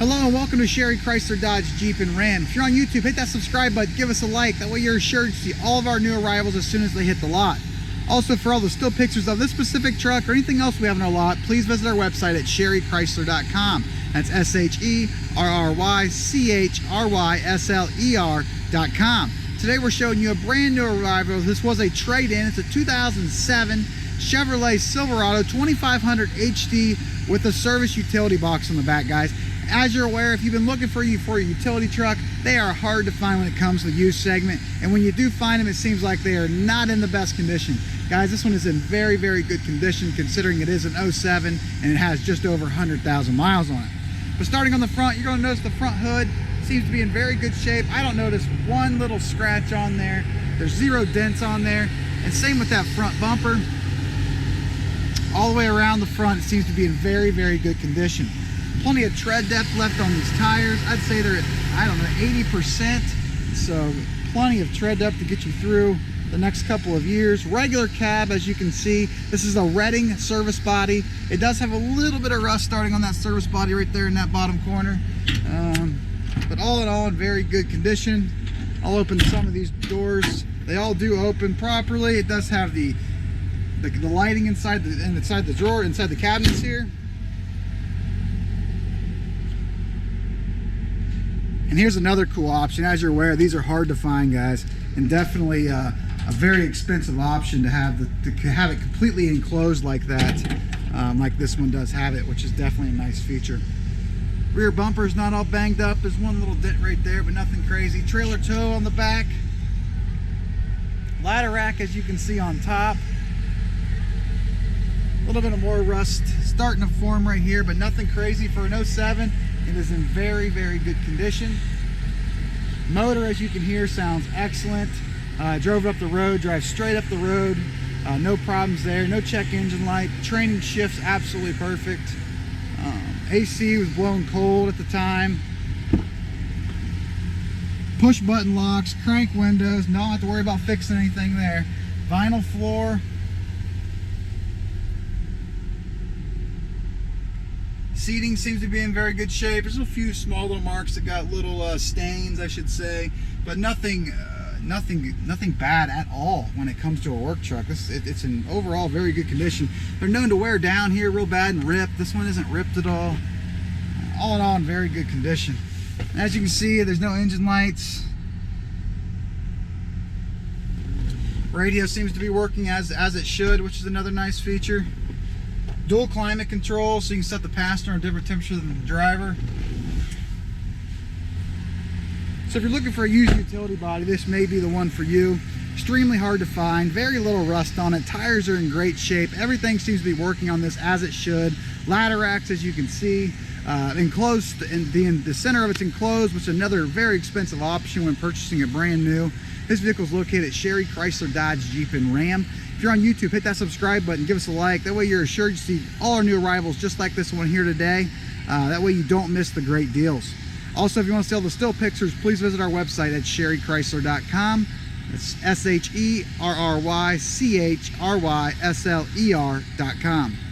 Hello and welcome to Sherry Chrysler Dodge Jeep and Ram. If you're on YouTube, hit that subscribe button, give us a like. That way you're assured to see all of our new arrivals as soon as they hit the lot. Also, for all the still pictures of this specific truck or anything else we have in our lot, please visit our website at sherrychrysler.com. That's SHERRYCHRYSLER.com. Today we're showing you a brand new arrival. This was a trade-in. It's a 2007 Chevrolet Silverado 2500 HD with a service utility box on the back, guys. As you're aware, if you've been looking for a utility truck, they are hard to find when it comes to the used segment. And when you do find them, it seems like they are not in the best condition. Guys, this one is in very, very good condition considering it is an 07 and it has just over 100,000 miles on it. But starting on the front, you're going to notice the front hood seems to be in very good shape. I don't notice one little scratch on there. There's zero dents on there. And same with that front bumper. All the way around the front, it seems to be in very, very good condition. Plenty of tread depth left on these tires. I'd say they're at, I don't know, 80%. So plenty of tread depth to get you through the next couple of years. Regular cab, as you can see. This is a Redding service body. It does have a little bit of rust starting on that service body right there in that bottom corner. But all in all, in very good condition. I'll open some of these doors. They all do open properly. It does have the lighting inside the drawer, inside the cabinets here. And here's another cool option. As you're aware, these are hard to find, guys, and definitely a very expensive option to have it completely enclosed like that, like this one does have it, which is definitely a nice feature. Rear bumper is not all banged up. There's one little dent right there, but nothing crazy. Trailer tow on the back. Ladder rack, as you can see, on top. A little bit of more rust starting to form right here, but nothing crazy for an 07. It is in very, very good condition. Motor, as you can hear, sounds excellent. Drove it up the road, drives straight up the road. No problems there. No check engine light. Training shifts absolutely perfect. AC was blowing cold at the time. Push button locks, crank windows. Don't have to worry about fixing anything there. Vinyl floor. Seating seems to be in very good shape. There's a few small little marks that got little stains, I should say, but nothing bad at all when it comes to a work truck. It's in overall very good condition. They're known to wear down here real bad and rip. This one isn't ripped at all. All in all, in very good condition. And as you can see, there's no engine lights. Radio seems to be working as it should, which is another nice feature. Dual climate control, so you can set the passenger on a different temperature than the driver. So if you're looking for a used utility body, this may be the one for you. Extremely hard to find, very little rust on it. Tires are in great shape. Everything seems to be working on this as it should. Ladder racks, as you can see, enclosed, in the center of it's enclosed, which is another very expensive option when purchasing it brand new. This vehicle is located at Sherry Chrysler Dodge Jeep and Ram. If you're on YouTube, hit that subscribe button, give us a like. That way you're assured to see all our new arrivals just like this one here today. That way you don't miss the great deals. Also, if you want to see all the still pictures, please visit our website at sherrychrysler.com. It's SHERRYCHRYSLER.com.